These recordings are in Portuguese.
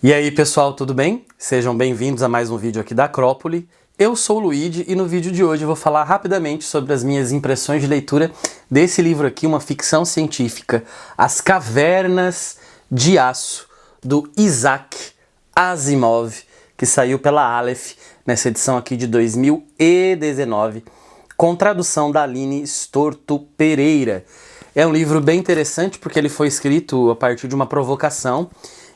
E aí pessoal, tudo bem? Sejam bem-vindos a mais um vídeo aqui da Acrópole. Eu sou o Luigi e no vídeo de hoje eu vou falar rapidamente sobre as minhas impressões de leitura desse livro aqui, uma ficção científica, As Cavernas de Aço, do Isaac Asimov, que saiu pela Aleph nessa edição aqui de 2019, com tradução da Aline Storto Pereira. É um livro bem interessante porque ele foi escrito a partir de uma provocação.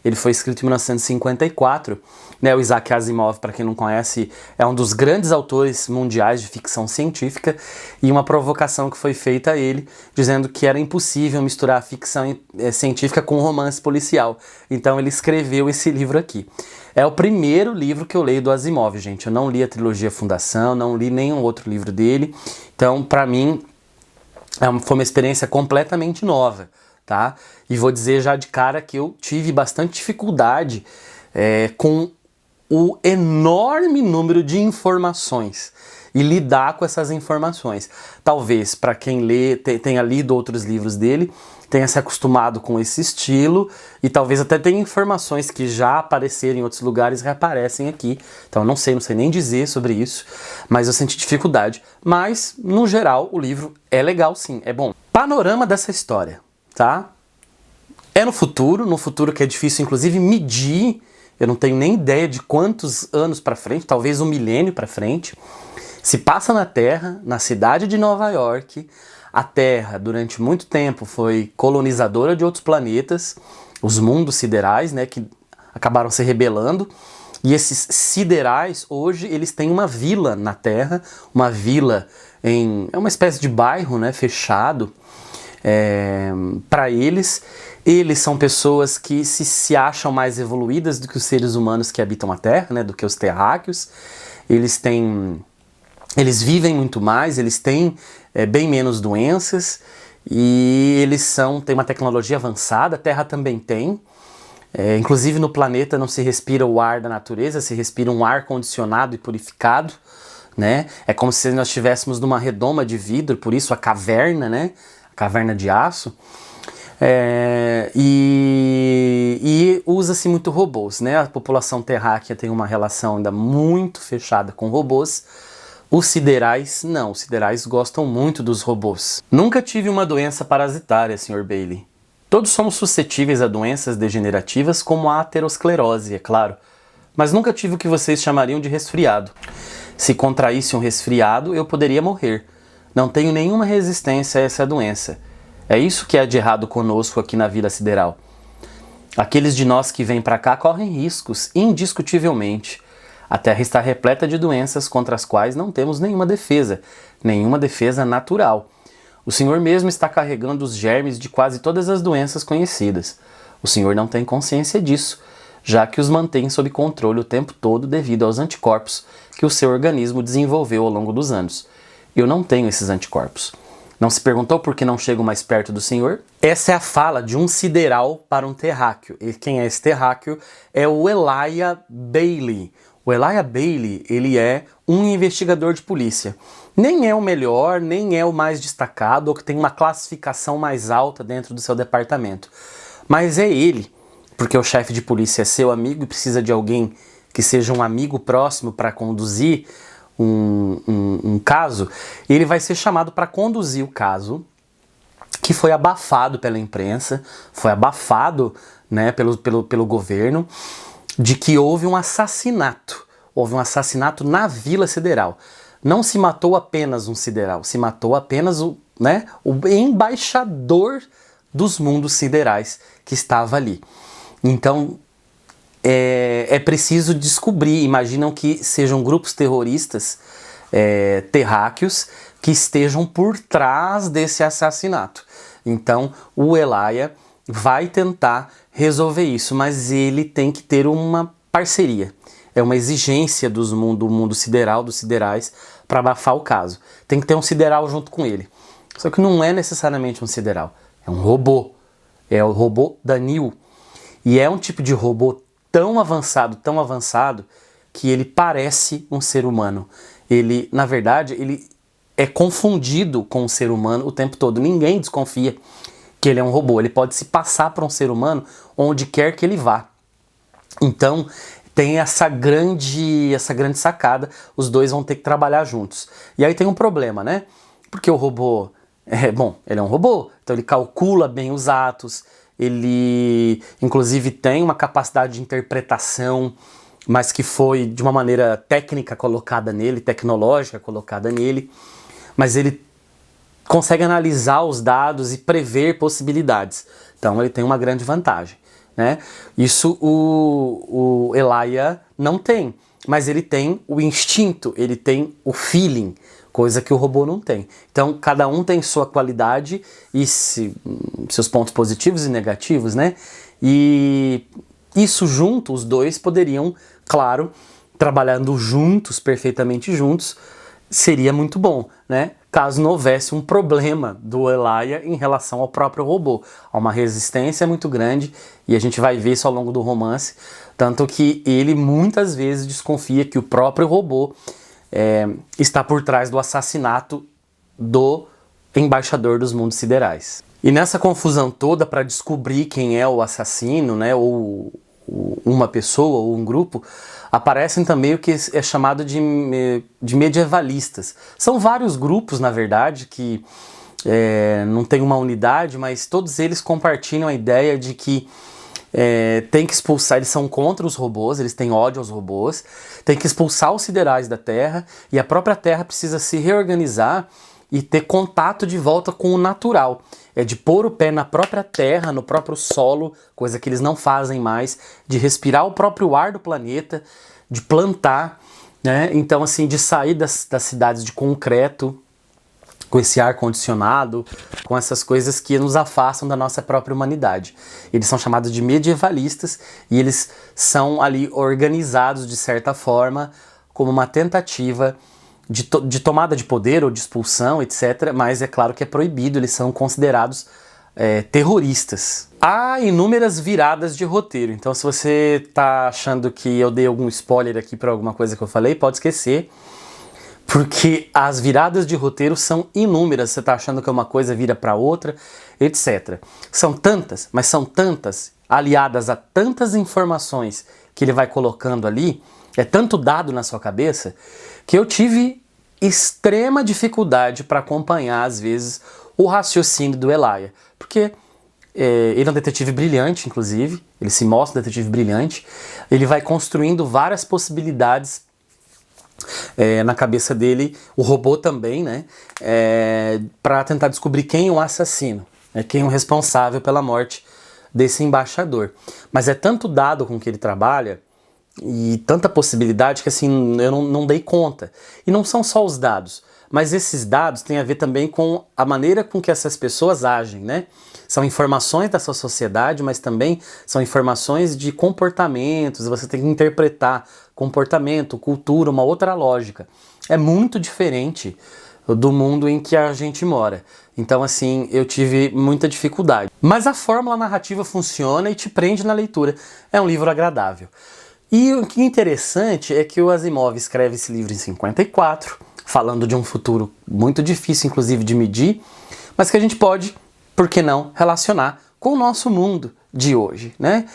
Ele foi escrito em 1954, né? O Isaac Asimov, para quem não conhece, é um dos grandes autores mundiais de ficção científica, e uma provocação que foi feita a ele, dizendo que era impossível misturar a ficção científica com romance policial. Então ele escreveu esse livro aqui. É o primeiro livro que eu leio do Asimov, gente. Eu não li a trilogia Fundação, não li nenhum outro livro dele. Então, para mim, foi uma experiência completamente nova. Tá? E vou dizer já de cara que eu tive bastante dificuldade com o enorme número de informações e lidar com essas informações. Talvez para quem tenha lido outros livros dele, tenha se acostumado com esse estilo e talvez até tenha informações que já apareceram em outros lugares e reaparecem aqui. Então eu não sei nem dizer sobre isso, mas eu senti dificuldade. Mas, no geral, o livro é legal sim, é bom. Panorama dessa história. Tá? É no futuro que é difícil inclusive medir, eu não tenho nem ideia de quantos anos para frente, talvez um milênio para frente. Se passa na Terra, na cidade de Nova York. A Terra durante muito tempo foi colonizadora de outros planetas, os mundos siderais, né, que acabaram se rebelando. E esses siderais, hoje, eles têm uma vila na Terra, uma vila é uma espécie de bairro, né, fechado. Para eles são pessoas que se acham mais evoluídas do que os seres humanos que habitam a Terra, né, do que os terráqueos. Eles vivem muito mais, eles têm bem menos doenças e eles têm uma tecnologia avançada. A Terra também tem. Inclusive no planeta não se respira o ar da natureza, se respira um ar condicionado e purificado, né? É como se nós estivéssemos numa redoma de vidro, por isso a caverna, né? Caverna de Aço, e usa-se muito robôs, né? A população terráquea tem uma relação ainda muito fechada com robôs. Os siderais, não. Os siderais gostam muito dos robôs. Nunca tive uma doença parasitária, Sr. Bailey. Todos somos suscetíveis a doenças degenerativas, como a aterosclerose, é claro. Mas nunca tive o que vocês chamariam de resfriado. Se contraísse um resfriado, eu poderia morrer. Não tenho nenhuma resistência a essa doença. É isso que há de errado conosco aqui na Vila Sideral. Aqueles de nós que vêm para cá correm riscos, indiscutivelmente. A Terra está repleta de doenças contra as quais não temos nenhuma defesa natural. O Senhor mesmo está carregando os germes de quase todas as doenças conhecidas. O Senhor não tem consciência disso, já que os mantém sob controle o tempo todo devido aos anticorpos que o seu organismo desenvolveu ao longo dos anos. Eu não tenho esses anticorpos. Não se perguntou por que não chego mais perto do Senhor? Essa é a fala de um sideral para um terráqueo. E quem é esse terráqueo? É o Elijah Baley. O Elijah Baley, ele é um investigador de polícia. Nem é o melhor, nem é o mais destacado, ou que tem uma classificação mais alta dentro do seu departamento. Mas é ele, porque o chefe de polícia é seu amigo e precisa de alguém que seja um amigo próximo para conduzir um caso. Ele vai ser chamado para conduzir o caso que foi abafado pela imprensa, foi abafado, né, pelo governo, de que houve um assassinato. Houve um assassinato na Vila Sideral. Não se matou apenas um sideral, se matou apenas o embaixador dos mundos siderais que estava ali. Então, é preciso descobrir. Imaginam que sejam grupos terroristas terráqueos que estejam por trás desse assassinato. Então o Elijah vai tentar resolver isso, mas ele tem que ter uma parceria. É uma exigência do mundo sideral, dos siderais, para abafar o caso. Tem que ter um sideral junto com ele. Só que não é necessariamente um sideral, é um robô. É o robô Daniel. E é um tipo de robô tão avançado, que ele parece um ser humano. Ele, na verdade, ele é confundido com um ser humano o tempo todo. Ninguém desconfia que ele é um robô. Ele pode se passar por um ser humano onde quer que ele vá. Então, tem essa grande sacada, os dois vão ter que trabalhar juntos. E aí tem um problema, né? Porque o robô, ele é um robô, então ele calcula bem os atos, ele inclusive tem uma capacidade de interpretação, mas que foi de uma maneira técnica colocada nele, tecnológica colocada nele, mas ele consegue analisar os dados e prever possibilidades. Então ele tem uma grande vantagem, né? Isso o Elijah não tem, mas ele tem o instinto, ele tem o feeling, coisa que o robô não tem. Então cada um tem sua qualidade e seus pontos positivos e negativos, né? E isso junto, os dois poderiam, claro, trabalhando juntos, perfeitamente juntos, seria muito bom, né? Caso não houvesse um problema do Elijah em relação ao próprio robô. Há uma resistência muito grande e a gente vai ver isso ao longo do romance, tanto que ele muitas vezes desconfia que o próprio robô está por trás do assassinato do embaixador dos mundos siderais. E nessa confusão toda para descobrir quem é o assassino, né, ou uma pessoa ou um grupo, aparecem também o que é chamado de medievalistas. São vários grupos, na verdade, que não tem uma unidade, mas todos eles compartilham a ideia de que tem que expulsar, eles são contra os robôs, eles têm ódio aos robôs, tem que expulsar os siderais da Terra, e a própria Terra precisa se reorganizar e ter contato de volta com o natural. É de pôr o pé na própria terra, no próprio solo, coisa que eles não fazem mais, de respirar o próprio ar do planeta, de plantar, né? Então, assim, de sair das cidades de concreto, com esse ar condicionado, com essas coisas que nos afastam da nossa própria humanidade. Eles são chamados de medievalistas e eles são ali organizados, de certa forma, como uma tentativa de tomada de poder ou de expulsão, etc. Mas é claro que é proibido, eles são considerados terroristas. Há inúmeras viradas de roteiro, então se você tá achando que eu dei algum spoiler aqui para alguma coisa que eu falei, pode esquecer, porque as viradas de roteiro são inúmeras. Você tá achando que uma coisa vira para outra, etc. São tantas, mas são tantas, aliadas a tantas informações que ele vai colocando ali, é tanto dado na sua cabeça, que eu tive extrema dificuldade para acompanhar, às vezes, o raciocínio do Elijah. Porque ele é um detetive brilhante, inclusive, ele se mostra um detetive brilhante, ele vai construindo várias possibilidades na cabeça dele, o robô também, né, para tentar descobrir quem é o assassino, quem é o responsável pela morte desse embaixador. Mas é tanto dado com que ele trabalha, e tanta possibilidade que assim eu não dei conta. E não são só os dados, mas esses dados têm a ver também com a maneira com que essas pessoas agem, né? São informações da sua sociedade, mas também são informações de comportamentos, você tem que interpretar comportamento, cultura, uma outra lógica. É muito diferente do mundo em que a gente mora. Então, assim, eu tive muita dificuldade. Mas a fórmula narrativa funciona e te prende na leitura. É um livro agradável. E o que é interessante é que o Asimov escreve esse livro em 54, falando de um futuro muito difícil, inclusive, de medir, mas que a gente pode, por que não, relacionar com o nosso mundo de hoje, né?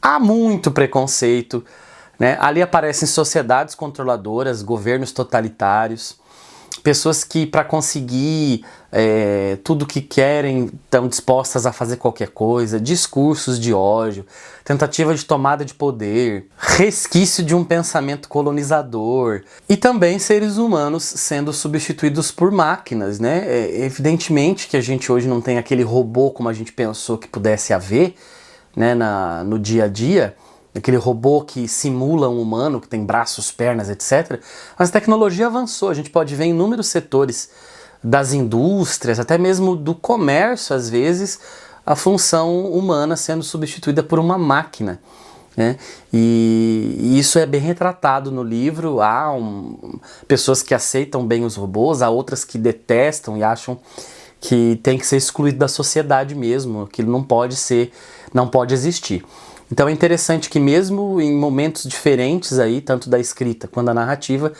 Há muito preconceito, né? Ali aparecem sociedades controladoras, governos totalitários, pessoas que, para conseguir tudo que querem, estão dispostas a fazer qualquer coisa, discursos de ódio, tentativa de tomada de poder, resquício de um pensamento colonizador, e também seres humanos sendo substituídos por máquinas, né? Evidentemente que a gente hoje não tem aquele robô como a gente pensou que pudesse haver, né, no dia a dia, aquele robô que simula um humano, que tem braços, pernas, etc. Mas a tecnologia avançou, a gente pode ver em inúmeros setores das indústrias, até mesmo do comércio, às vezes, a função humana sendo substituída por uma máquina, né? E isso é bem retratado no livro. Há pessoas que aceitam bem os robôs, há outras que detestam e acham que tem que ser excluído da sociedade mesmo, que não pode existir. Então é interessante que mesmo em momentos diferentes aí, tanto da escrita quanto da narrativa,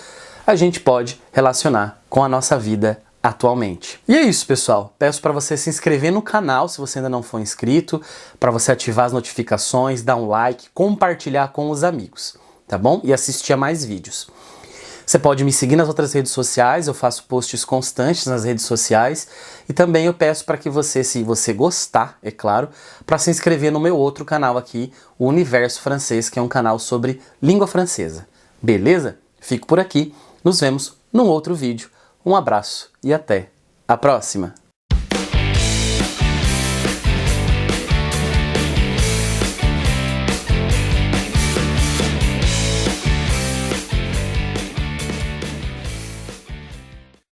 a gente pode relacionar com a nossa vida atualmente. E é isso, pessoal. Peço para você se inscrever no canal se você ainda não for inscrito, para você ativar as notificações, dar um like, compartilhar com os amigos, tá bom? E assistir a mais vídeos. Você pode me seguir nas outras redes sociais, eu faço posts constantes nas redes sociais e também eu peço para que você, se você gostar, é claro, para se inscrever no meu outro canal aqui, o Universo Francês, que é um canal sobre língua francesa. Beleza? Fico por aqui, nos vemos num outro vídeo. Um abraço e até a próxima!